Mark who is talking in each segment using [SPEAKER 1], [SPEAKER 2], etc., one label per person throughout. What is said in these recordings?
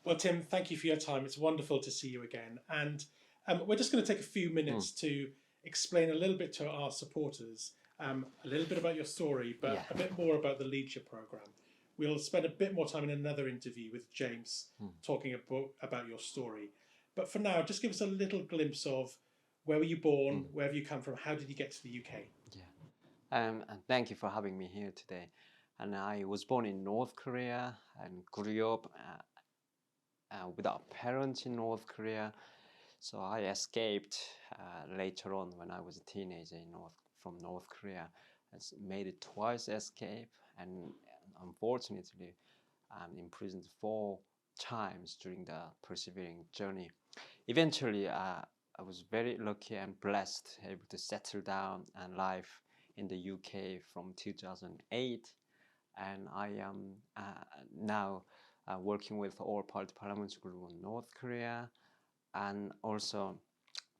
[SPEAKER 1] Well, Tim, thank you for your time. It's wonderful to see you again. And we're just going to take a few
[SPEAKER 2] Mm,
[SPEAKER 1] minutes to explain a little bit to our supporters, a little bit about your story,
[SPEAKER 2] yeah.
[SPEAKER 1] but a bit more about the leadership program. We'll spend a bit more time in another interview with James
[SPEAKER 2] Mm,
[SPEAKER 1] talking about your story. But for now, just give us a little glimpse of where were you born,
[SPEAKER 2] mm,
[SPEAKER 1] where have you come from, how did you get to the UK?
[SPEAKER 2] yeah. And thank you for having me here today. And I was born in North Korea and grew up without parents in North Korea. So I escaped later on when I was a teenager from North Korea. Made it twice escape, and unfortunately, I'm imprisoned 4 times during the persevering journey. Eventually, I was very lucky and blessed, able to settle down and live in the UK from 2008, and I am now working with All Party Parliamentary Group in North Korea, and also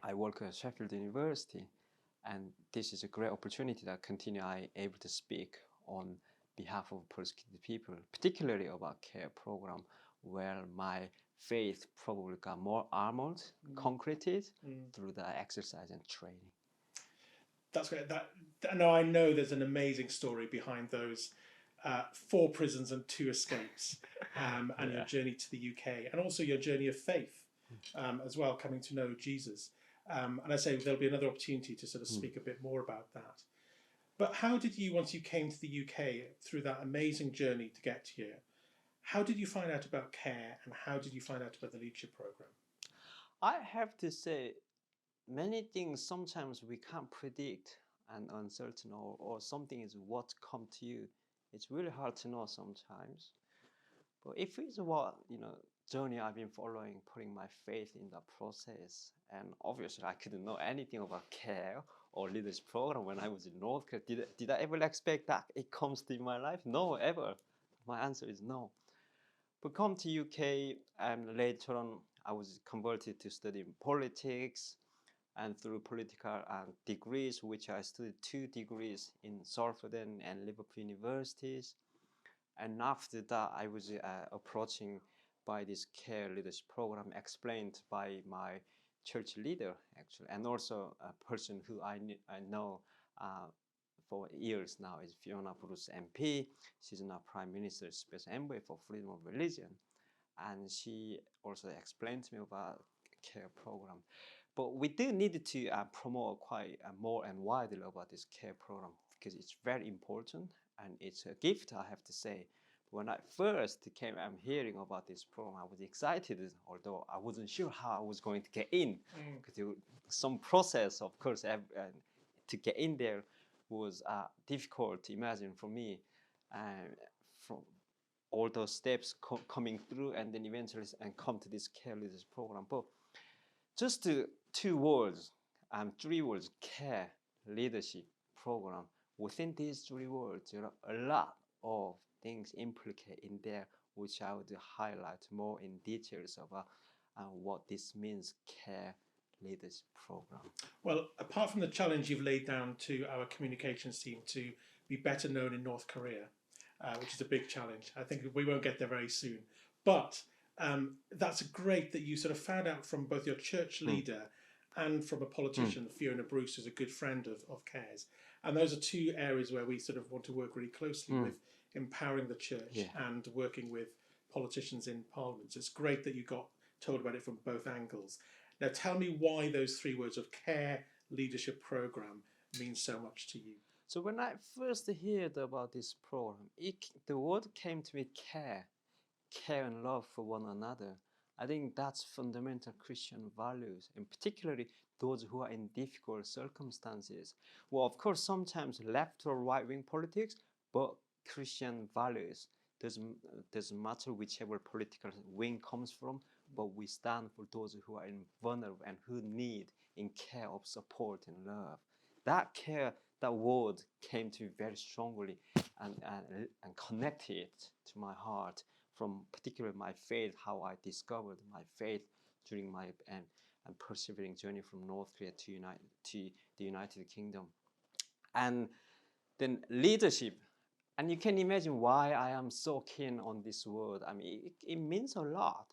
[SPEAKER 2] I work at Sheffield University, and this is a great opportunity that continue I able to speak on behalf of persecuted people, particularly about CARE program, where my faith probably got more armored, concreted
[SPEAKER 1] Mm.
[SPEAKER 2] through the exercise and training.
[SPEAKER 1] That's great. Now I know there's an amazing story behind those 4 prisons and 2 escapes, and your
[SPEAKER 2] Yeah.
[SPEAKER 1] journey to the UK, and also your journey of faith as well, coming to know Jesus. And I say there'll be another opportunity to sort of
[SPEAKER 2] Mm.
[SPEAKER 1] speak a bit more about that. But how did you, once you came to the UK through that amazing journey to get here, how did you find out about CARE and how did you find out about the leadership program?
[SPEAKER 2] I have to say, many things sometimes we can't predict and uncertain, or something is what come to you. It's really hard to know sometimes. But if it's what journey I've been following, putting my faith in the process, and obviously I couldn't know anything about CARE or leadership program when I was in North Korea. Did I ever expect that it comes to my life? No, ever. My answer is no. But come to UK, and later on I was converted to study politics, and through political degrees, which I studied 2 degrees in Salford and Liverpool universities. And after that, I was approaching by this CARE leadership program explained by my church leader, actually, and also a person who I know uh, for years now is Fiona Bruce MP. She's now Prime Minister's Special Envoy for Freedom of Religion. And she also explained to me about CARE program. But we do need to promote quite more and widely about this CARE program because it's very important and it's a gift, I have to say. When I first came, I'm hearing about this program, I was excited, although I wasn't sure how I was going to get in. Because some process, of course, to get in there was difficult to imagine for me. From all those steps coming through, and then eventually and come to this CARE leadership program. But just 2 words, 3 words: CARE leadership program. Within these 3 words, there are a lot of things implicated in there, which I would highlight more in details about what this means, CARE leadership program.
[SPEAKER 1] Well, apart from the challenge you've laid down to our communications team to be better known in North Korea, which is a big challenge, I think we won't get there very soon. But that's great that you sort of found out from both your church
[SPEAKER 2] Mm,
[SPEAKER 1] leader and from a
[SPEAKER 2] mm,
[SPEAKER 1] politician, Fiona Bruce, who's a good friend of CARES. And those are 2 areas where we sort of want to work really closely
[SPEAKER 2] mm,
[SPEAKER 1] with empowering the church
[SPEAKER 2] yeah.
[SPEAKER 1] and working with politicians in parliament. So it's great that you got told about it from both angles. Now, tell me why those 3 words of CARE Leadership Programme mean so much to you.
[SPEAKER 2] So when I first heard about this program, the word came to me: care and love for one another. I think that's fundamental Christian values, and particularly those who are in difficult circumstances. Well, of course, sometimes left or right wing politics, but Christian values doesn't matter whichever political wing comes from, but we stand for those who are vulnerable and who need in care of support and love. That care, that word came to me very strongly and connected to my heart from particularly my faith, how I discovered my faith during my and persevering journey from North Korea to the United Kingdom. And then leadership. And you can imagine why I am so keen on this word. I mean, it means a lot.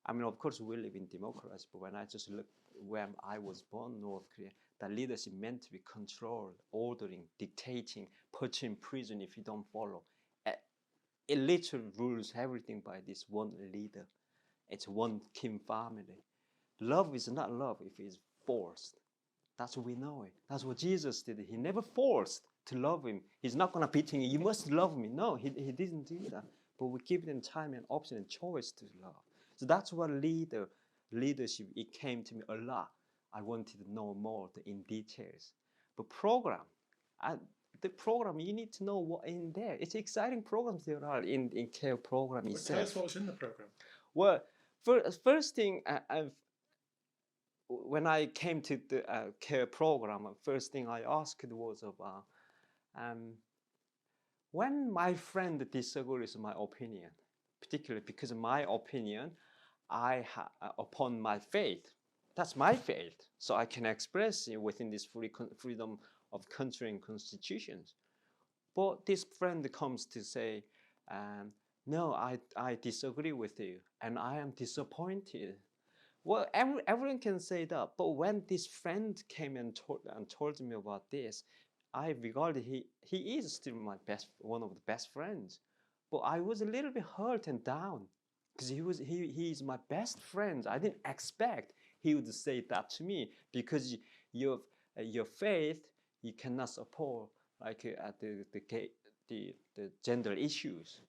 [SPEAKER 2] I mean, of course, we live in democracy, but when I just look where I was born, North Korea, that leadership meant to be controlled, ordering, dictating, put you in prison if you don't follow. It literally rules everything by this one leader. It's one Kim family. Love is not love if it's forced. That's what we know it. That's what Jesus did. He never forced to love him. He's not going to beat him. You must love me. No, he didn't do that. But we give them time and option and choice to love. So that's what leadership, it came to me a lot. I wanted to know more in details. But the program, you need to know what in there. It's exciting programs there are in CARE program
[SPEAKER 1] Well,
[SPEAKER 2] itself.
[SPEAKER 1] tell us what's in the program.
[SPEAKER 2] Well, first thing, when I came to the CARE program, first thing I asked was about when my friend disagrees with my opinion, particularly because of my opinion, upon my faith, that's my faith, so I can express it within this freedom of country and constitutions. But this friend comes to say, no, I disagree with you, and I am disappointed. Well, everyone can say that, but when this friend came and told me about this, I regarded he is still one of the best friends, but I was a little bit hurt and down because he is my best friend. I didn't expect he would say that to me because your faith you cannot support like the gender issues.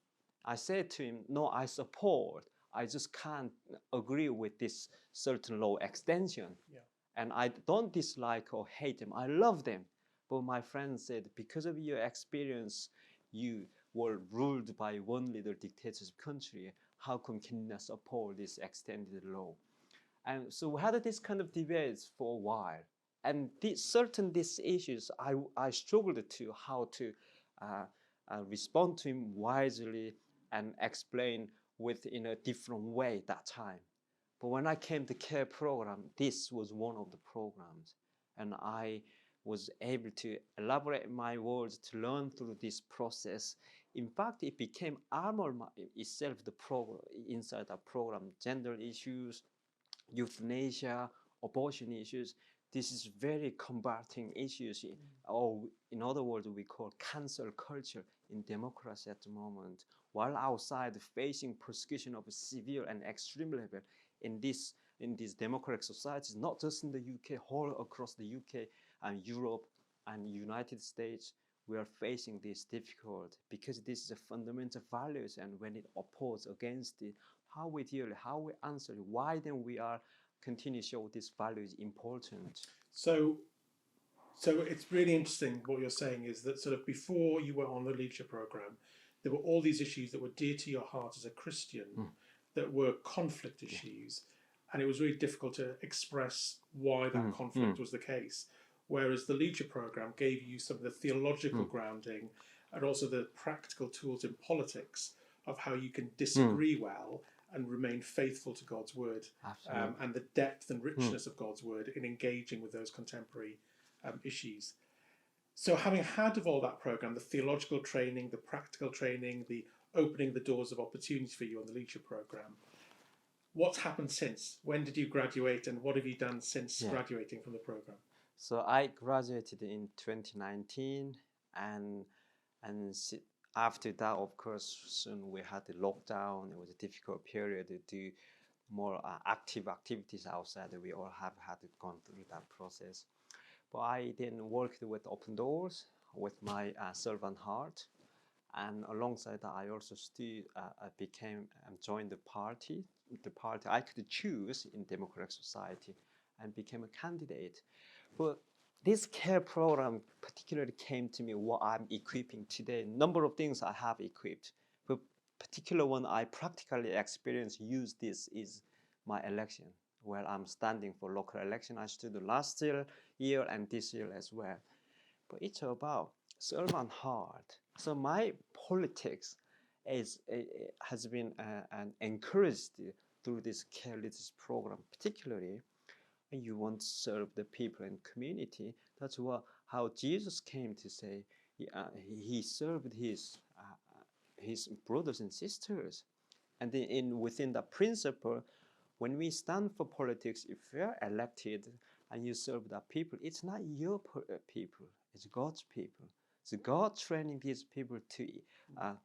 [SPEAKER 2] I said to him, no, I support. I just can't agree with this certain law extension.
[SPEAKER 1] Yeah.
[SPEAKER 2] And I don't dislike or hate them. I love them. But my friend said, because of your experience, you were ruled by one leader dictatorship country. How come can you not support this extended law? And so we had this kind of debates for a while. And these issues, I struggled to how to respond to him wisely and explain in a different way that time. But when I came to CARE program, this was one of the programs. And I was able to elaborate my words to learn through this process. In fact, it became armor itself, the program inside the program, gender issues, euthanasia, abortion issues. This is very combating issues, or in other words, we call cancel culture in democracy at the moment. While outside facing persecution of a severe and extreme level in these democratic societies, not just in the UK, whole across the UK and Europe and United States, we are facing this difficult because this is a fundamental values, and when it opposes against it, how we deal, how we answer it, why then we are continue to show this value is important.
[SPEAKER 1] So it's really interesting what you're saying is that sort of before you were on the leadership program, there were all these issues that were dear to your heart as a Christian, that were conflict issues, and it was really difficult to express why that conflict was the case. Whereas the leadership program gave you some of the theological grounding and also the practical tools in politics of how you can disagree well and remain faithful to God's word, and the depth and richness of God's word in engaging with those contemporary issues. So having had of all that program, the theological training, the practical training, the opening the doors of opportunity for you on the leadership program, what's happened since? When did you graduate, and what have you done since graduating from the program?
[SPEAKER 2] So I graduated in 2019, and after that, of course, soon we had the lockdown. It was a difficult period to do more active activities outside. We all have had gone through that process. But I then worked with Open Doors, with my servant heart. And alongside that, I also still joined the party I could choose in democratic society, and became a candidate. But this CARE program particularly came to me what I'm equipping today. Number of things I have equipped, but particular one I practically experienced use this is my election. Well, I'm standing for local election. I stood last year and this year as well. But it's about servant heart. So my politics has been encouraged through this CARE Leadership Program, particularly when you want to serve the people and community. That's how Jesus came to say he served his brothers and sisters. And then within that principle, when we stand for politics, if you're elected and you serve the people, it's not your people, it's God's people. So God training these people to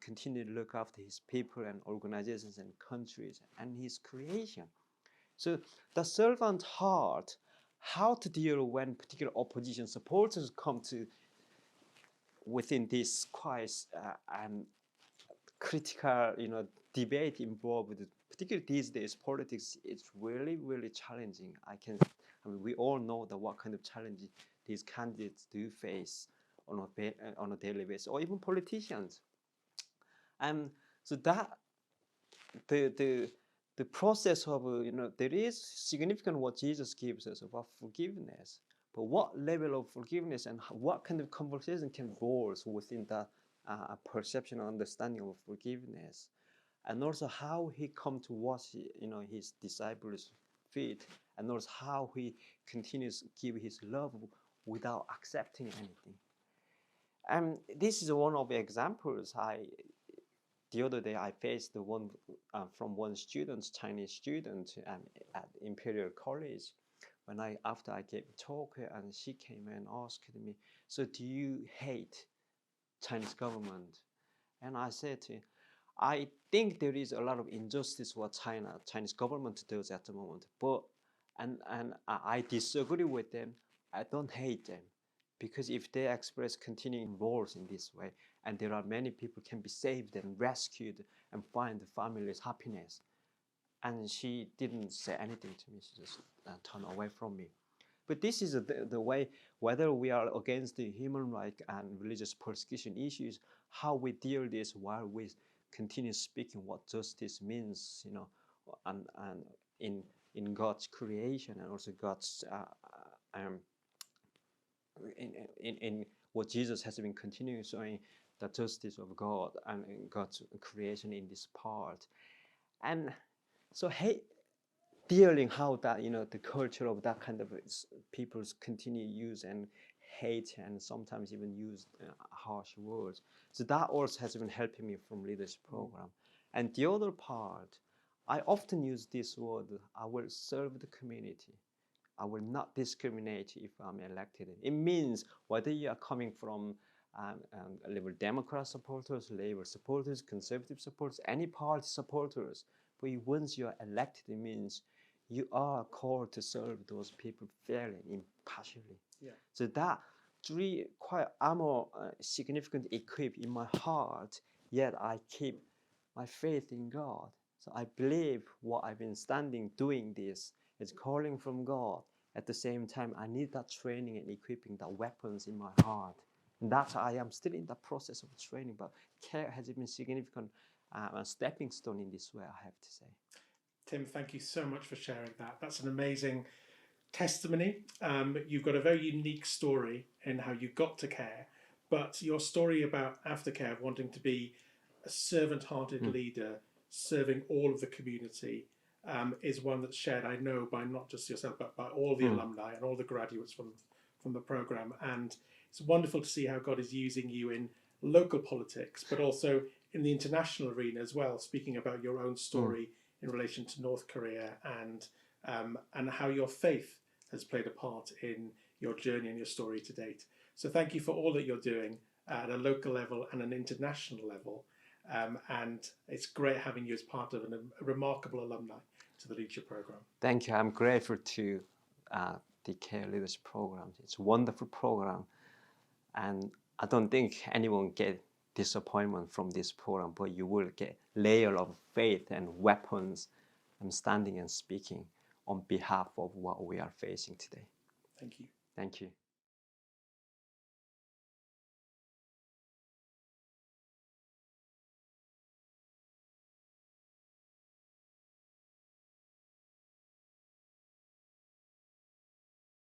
[SPEAKER 2] continue to look after his people and organizations and countries and his creation. So the servant heart, how to deal when particular opposition supporters come to within this quite critical, debate involved, particularly these days, politics, it's really, really challenging. We all know that what kind of challenge these candidates do face on a daily basis, or even politicians. And so that the process of there is significant what Jesus gives us about forgiveness, but what level of forgiveness and what kind of conversation can evolve within that perception and understanding of forgiveness, and also how he come to wash his disciples' feet, and also how he continues to give his love without accepting anything. And this is one of the examples. The other day I faced one from one student, Chinese student at Imperial College. After I gave a talk, and she came and asked me, "So do you hate Chinese government?" And I said to her, I think there is a lot of injustice what Chinese government does at the moment, but and I disagree with them. I don't hate them, because if they express continuing wars in this way, and there are many people can be saved and rescued and find the family's happiness. And she didn't say anything to me. She just turned away from me. But this is the way, whether we are against the human rights and religious persecution issues, how we deal with this while we continue speaking what justice means, and in God's creation, and also God's in what Jesus has been continuing showing, the justice of God and God's creation in this part. And so dealing how that the culture of that kind of people's continue use and hate, and sometimes even use harsh words. So that also has been helping me from leadership program. And the other part, I often use this word: I will serve the community. I will not discriminate if I'm elected. It means whether you are coming from Liberal Democrat supporters, Labour supporters, Conservative supporters, any party supporters, but once you are elected, it means you are called to serve those people fairly, impartially.
[SPEAKER 1] Yeah.
[SPEAKER 2] So that I'm more significant equipped in my heart, yet I keep my faith in God. So I believe what I've been doing this is calling from God. At the same time, I need that training and equipping, the weapons in my heart. And that I am still in the process of training, but CARE has been significant stepping stone in this way, I have to say.
[SPEAKER 1] Tim, thank you so much for sharing that. That's an amazing testimony. You've got a very unique story in how you got to CARE, but your story about aftercare, wanting to be a servant-hearted leader, serving all of the community, is one that's shared, I know, by not just yourself, but by all the alumni and all the graduates from the programme. And it's wonderful to see how God is using you in local politics, but also in the international arena as well, speaking about your own story in relation to North Korea, and how your faith has played a part in your journey and your story to date. So thank you for all that you're doing at a local level and an international level. And it's great having you as part of a remarkable alumni to the Leadership Programme.
[SPEAKER 2] Thank you. I'm grateful to the CARE Leadership Programme. It's a wonderful program, and I don't think anyone get disappointment from this program, but you will get layer of faith and weapons and standing and speaking on behalf of what we are facing today.
[SPEAKER 1] Thank you.
[SPEAKER 2] Thank you.